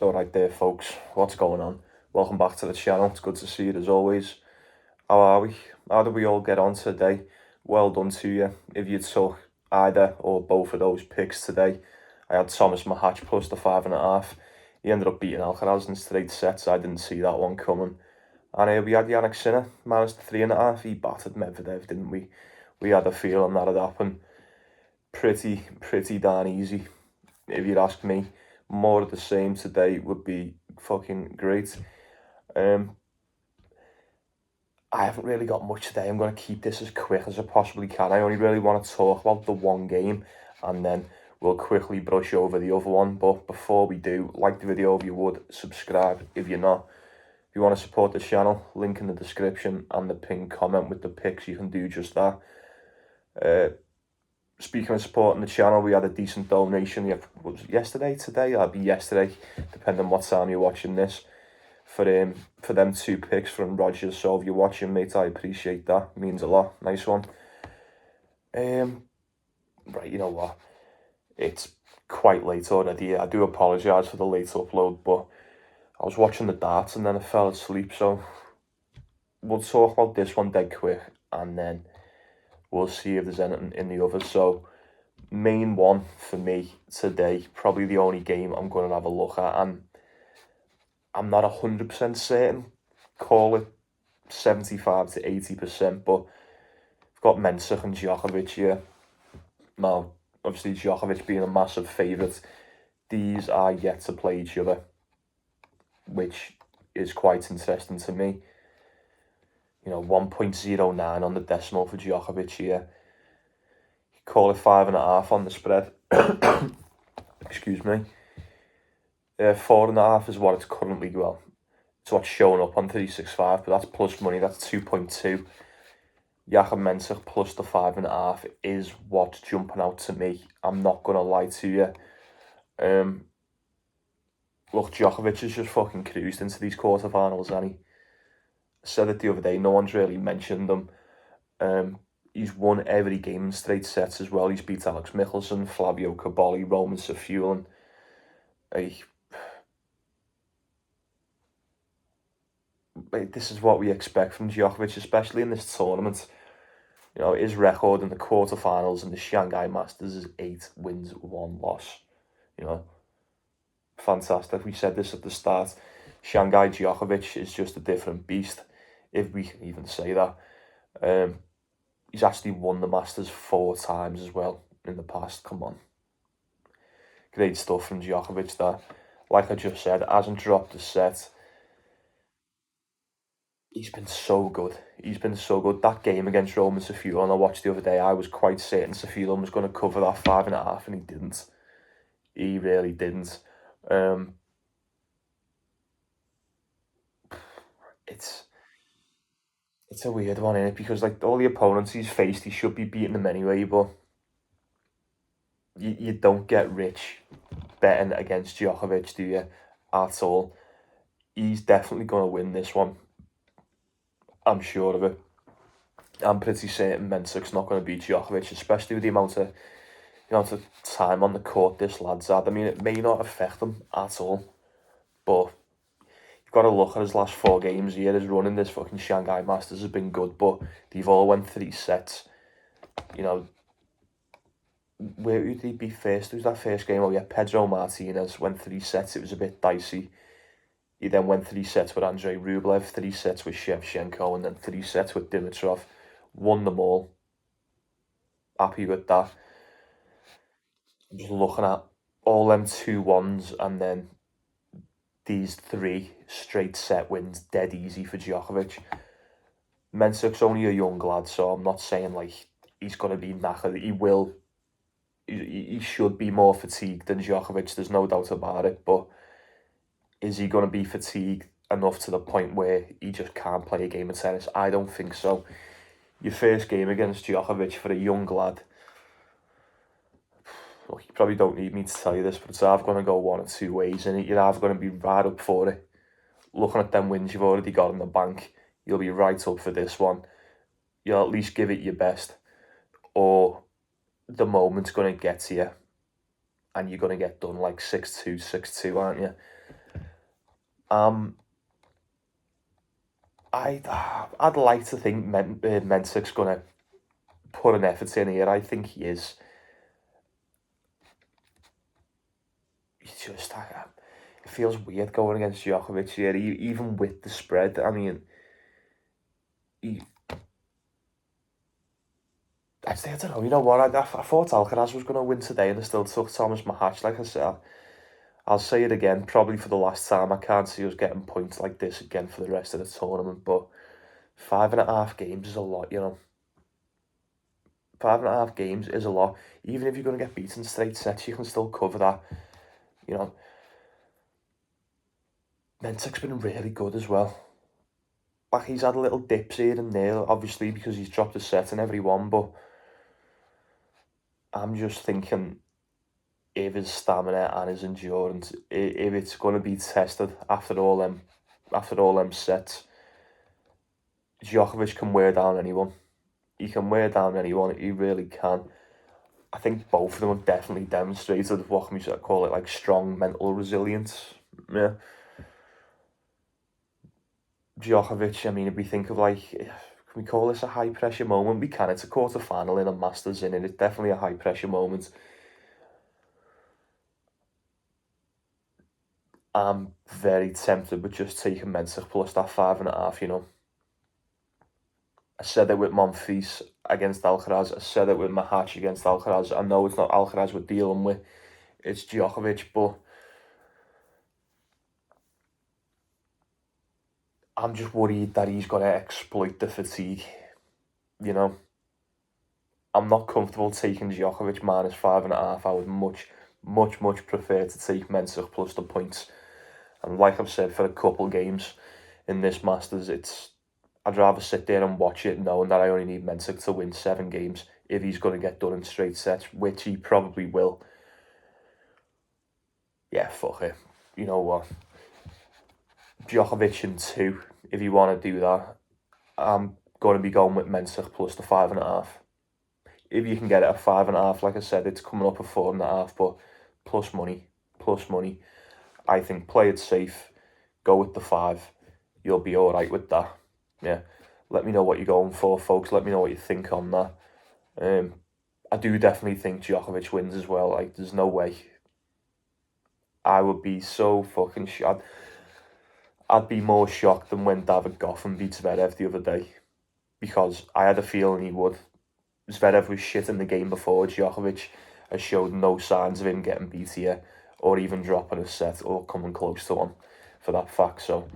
Alright there folks, what's going on? Welcome back to the channel, it's good to see you as always. How are we? How did we all get on today? Well done to you if you took either or both of those picks today. I had Thomas Mahatch plus the 5.5. He ended up beating Alcaraz in straight sets, I didn't see that one coming. And we had Yannick Sinner, minus the 3.5. He battered Medvedev, didn't we? We had a feeling that had happened. Pretty darn easy, if you'd ask me. More of the same today would be fucking great. I haven't really got much today. I'm going to keep this as quick as I possibly can. I only really want to talk about the one game and then we'll quickly brush over the other one. But before we do, like the video if you would, subscribe if you're not. If you want to support the channel, link in the description and the pinned comment with the picks, you can do just that. Speaking of supporting the channel, we had a decent donation. Was it yesterday, today? That'd be yesterday, depending on what time you're watching this. For them 2 picks from Rogers. So if you're watching, mate, I appreciate that. It means a lot. Nice one. Right, you know what? It's quite late already. I do apologise for the late upload, but I was watching the darts and then I fell asleep. So we'll talk about this one dead quick and then we'll see if there's anything in the others. So, main one for me today, probably the only game I'm going to have a look at, and I'm not 100% certain, call it 75 to 80%, but I've got Mensah and Djokovic here. Now, obviously Djokovic being a massive favourite, these are yet to play each other, which is quite interesting to me. You know, 1.09 on the decimal for Djokovic here. You call it 5.5 on the spread. Excuse me. 4.5 is what it's currently, well, it's what's showing up on 365, but that's plus money, that's 2.2. Jakub Mensah plus the 5.5 is what's jumping out to me. I'm not going to lie to you. Look, Djokovic has just fucking cruised into these quarterfinals, and he said it the other day, no one's really mentioned him. He's won every game in straight sets as well. He's beat Alex Michelsen, Flavio Caboli, Roman Safiullin. This is what we expect from Djokovic, especially in this tournament. You know, his record in the quarterfinals in the Shanghai Masters is 8 wins, 1 loss. You know, fantastic. We said this at the start. Shanghai Djokovic is just a different beast, if we can even say that. He's actually won the Masters 4 times as well in the past. Come on. Great stuff from Djokovic there. Like I just said, hasn't dropped a set. He's been so good. He's been so good. That game against Roman Safiullin I watched the other day, I was quite certain Safiullin was going to cover that 5.5 and he didn't. He really didn't. It's a weird one, innit? Because like all the opponents he's faced, he should be beating them anyway, but you don't get rich betting against Djokovic, do you? At all. He's definitely going to win this one. I'm sure of it. I'm pretty certain Mensah's not going to beat Djokovic, especially with the amount of time on the court this lad's had. I mean, it may not affect him at all, but you've got to look at his last 4 games here. His run in this fucking Shanghai Masters has been good, but they've all went 3 sets. You know, where did he be first? Who's that first game? Oh yeah, Pedro Martinez went 3 sets. It was a bit dicey. He then went 3 sets with Andrei Rublev, 3 sets with Shevchenko, and then 3 sets with Dimitrov. Won them all. Happy with that. Just looking at all them 2-1s and then these 3 straight set wins, dead easy for Djokovic. Mensah's only a young lad, so I'm not saying like he's going to be knackered. He should be more fatigued than Djokovic, there's no doubt about it, but is he going to be fatigued enough to the point where he just can't play a game of tennis? I don't think so. Your first game against Djokovic for a young lad, look, you probably don't need me to tell you this, but it's either going to go one or 2 ways, and you're either going to be right up for it. Looking at them wins you've already got in the bank, you'll be right up for this one. You'll at least give it your best, or the moment's going to get to you, and you're going to get done like 6-2, 6-2, aren't you? I'd like to think Mensik's gonna put an effort in here. I think he is. He's just it feels weird going against Djokovic here, even with the spread. I mean, I don't know. You know what? I thought Alcaraz was going to win today, and I still took Thomas Mahac. Like I said, I'll say it again, probably for the last time. I can't see us getting points like this again for the rest of the tournament. But 5.5 games is a lot, you know. 5.5 games is a lot. Even if you're going to get beaten straight sets, you can still cover that. You know, Mentek's been really good as well. Like, he's had little dips here and there, obviously, because he's dropped a set in every one, but I'm just thinking, if his stamina and his endurance, if it's going to be tested after all them sets, Djokovic can wear down anyone. He can wear down anyone. He really can. I think both of them have definitely demonstrated what can we call it, like strong mental resilience. Yeah. Djokovic, I mean, if we think of like, can we call this a high pressure moment? We can. It's a quarter final in a Masters, and it's definitely a high pressure moment. I'm very tempted with just taking Mensah plus that 5.5, you know. I said it with Monfils against Alcaraz. I said it with Mahac against Alcaraz. I know it's not Alcaraz we're dealing with. It's Djokovic, but I'm just worried that he's going to exploit the fatigue, you know. I'm not comfortable taking Djokovic minus 5.5. I would much prefer to take Mensah plus the points. And like I've said, for a couple games in this Masters, I'd rather sit there and watch it knowing that I only need Mensah to win 7 games if he's going to get done in straight sets, which he probably will. Yeah, fuck it. You know what? Djokovic in 2, if you want to do that. I'm going to be going with Mensah plus the 5.5. If you can get it at 5.5, like I said, it's coming up at 4.5, but plus money. I think play it safe, go with the 5. You'll be all right with that. Yeah. Let me know what you're going for, folks. Let me know what you think on that. I do definitely think Djokovic wins as well. Like, there's no way. I would be so fucking shocked. I'd be more shocked than when David Goffin beat Zverev the other day, because I had a feeling he would. Zverev was shit in the game before. Djokovic has showed no signs of him getting beat here, or even dropping a set, or coming close to one, for that fact. So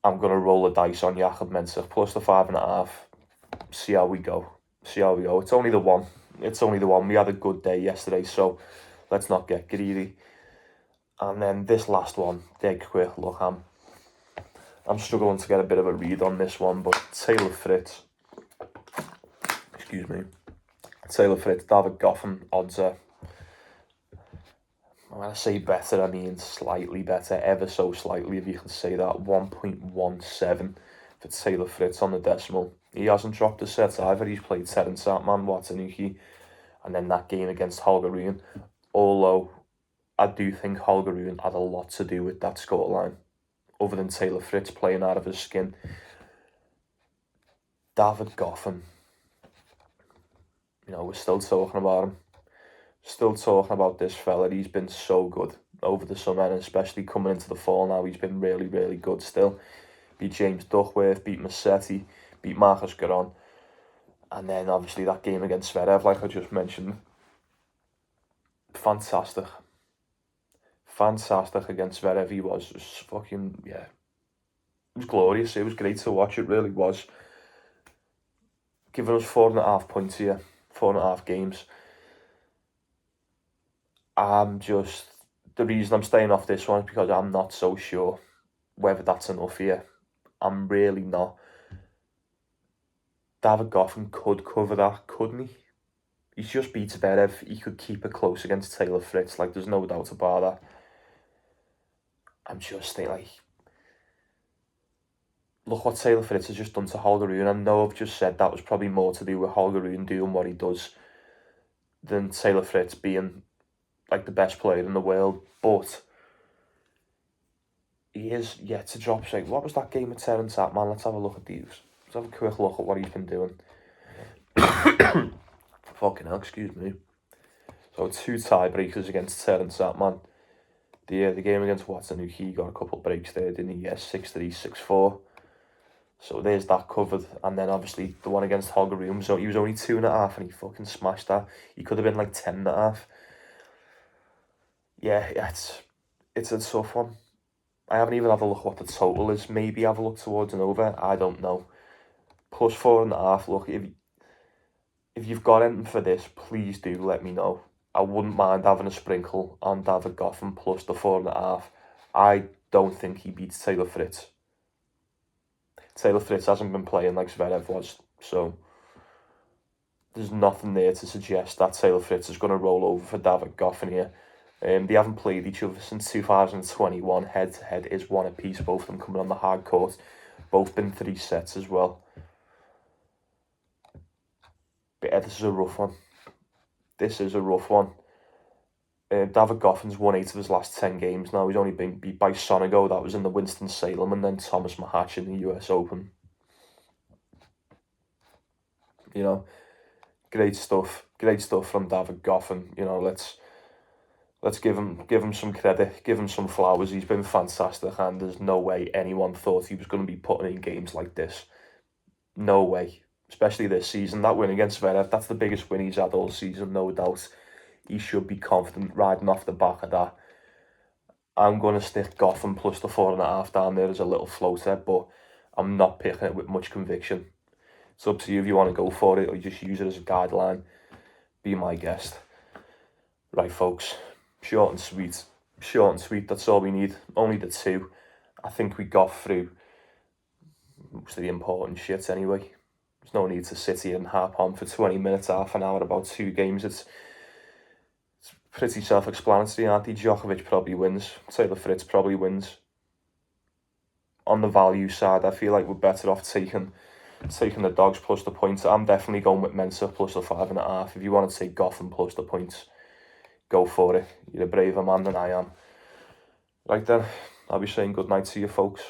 I'm going to roll the dice on Jakub Mensah plus the 5.5. See how we go. It's only the one. We had a good day yesterday, so let's not get greedy. And then this last one, dead quick. Look, I'm struggling to get a bit of a read on this one, but Taylor Fritz, David Goffin odds are, when I say better, I mean slightly better, ever so slightly, if you can say that. 1.17 for Taylor Fritz on the decimal. He hasn't dropped a set either. He's played Terence Atman, Watanuki, and then that game against Holger Rune. Although I do think Holger Rune had a lot to do with that scoreline, other than Taylor Fritz playing out of his skin. David Goffin, you know, we're still talking about him. Still talking about this fella. He's been so good over the summer, and especially coming into the fall now, he's been really good still. Beat James Duckworth, beat Musetti, beat Marcus Giron, and then obviously that game against Zverev, like I just mentioned. Fantastic against Zverev. He was just fucking, yeah. It was glorious. It was great to watch. It really was. Giving us 4.5 points here, 4.5 games. The reason I'm staying off this one is because I'm not so sure whether that's enough here. I'm really not. David Goffin could cover that, couldn't he? He's just beat Zverev. He could keep it close against Taylor Fritz. Like, there's no doubt about that. I'm just thinking, like, look what Taylor Fritz has just done to Holger Rune. I know I've just said that was probably more to do with Holger Rune doing what he does than Taylor Fritz being like the best player in the world, but he is yet to drop. So what was that game with Terence at, man? Let's have a look at these. Let's have a quick look at what he's been doing. Fucking hell, excuse me. So 2 tiebreakers against Terence at, man. The game against Watson, he got a couple breaks there, didn't he? Yeah, 6-3, 6-4. So there's that covered. And then obviously the one against Hoggaroom, so he was only 2.5 and he fucking smashed that. He could have been like 10.5. Yeah, it's a tough one. I haven't even had a look at what the total is. Maybe have a look towards an over. I don't know. Plus 4.5. Look, if you've got anything for this, please do let me know. I wouldn't mind having a sprinkle on David Goffin plus the 4.5. I don't think he beats Taylor Fritz. Taylor Fritz hasn't been playing like Zverev was, so there's nothing there to suggest that Taylor Fritz is going to roll over for David Goffin here. They haven't played each other since 2021. Head-to-head is 1 apiece, both of them coming on the hard court. Both been 3 sets as well. But yeah, this is a rough one. David Goffin's won 8 of his last 10 games now. He's only been beat by Sonego. That was in the Winston-Salem, and then Thomas Mahatch in the US Open. You know, great stuff from David Goffin. You know, let's give him some credit, give him some flowers. He's been fantastic, and there's no way anyone thought he was going to be putting in games like this. No way. Especially this season. That win against Zverev, that's the biggest win he's had all season, no doubt. He should be confident riding off the back of that. I'm going to stick Goffin plus the 4.5 down there as a little floater, but I'm not picking it with much conviction. It's up to you if you want to go for it or you just use it as a guideline. Be my guest. Right, folks. Short and sweet. That's all we need. Only the 2. I think we got through most of the important shit anyway. There's no need to sit here and harp on for 20 minutes, half an hour about 2 games. It's pretty self-explanatory, aren't they? Djokovic probably wins. Taylor Fritz probably wins. On the value side, I feel like we're better off taking the dogs plus the points. I'm definitely going with Mensah plus the 5.5. If you want to take Goffin plus the points, go for it. You're a braver man than I am. Right then, I'll be saying good night to you folks.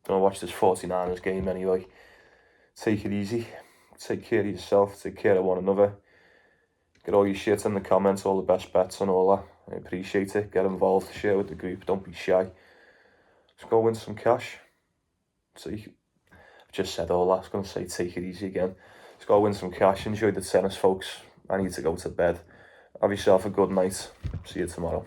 Gonna watch this 49ers game anyway. Take it easy. Take care of yourself. Take care of one another. Get all your shit in the comments, all the best bets and all that. I appreciate it. Get involved. Share with the group. Don't be shy. Let's go win some cash. I've just said all that. I was going to say take it easy again. Let's go win some cash. Enjoy the tennis, folks. I need to go to bed. Have yourself a good night. See you tomorrow.